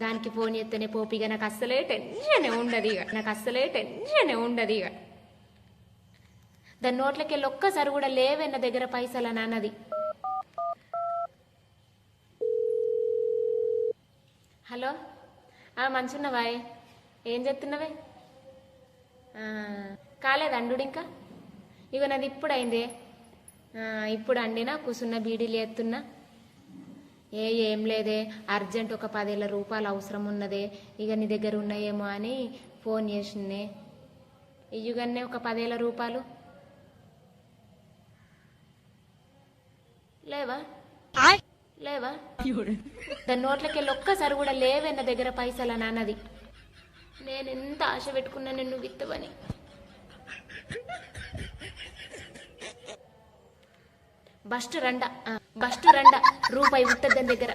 దానికి ఫోన్ చేస్తేనే పోపిగా నాకు అస్సలే టెన్షనే ఉండదు ఇక దాని నోట్లకి వెళ్ళి ఒక్కసారి కూడా లేవే నా దగ్గర పైసలు అని అన్నది. హలో మంచున్నవాయ్, ఏం చెప్తున్నావే? కాలేదండు ఇంకా? ఇక నాది ఇప్పుడు అయిందే. ఇప్పుడు అండినా కూసున్న బీడీలు ఎత్తున్నా. ఏం లేదే, అర్జెంట్ ఒక 10,000 రూపాయలు అవసరం ఉన్నదే. ఇక నీ దగ్గర ఉన్నాయేమో అని ఫోన్ చేసినే. ఇయ్యుగన్నే ఒక 10,000 రూపాయలు లేవా? దాని నోట్లకి వెళ్ళి ఒక్కసారి కూడా లేవే నా దగ్గర పైసలు అని అన్నది. నేను ఎంత ఆశ పెట్టుకున్నా నిన్ను విత్తవని. బస్ట్ రండా రూపాయి ఉంటుంది దాని దగ్గర.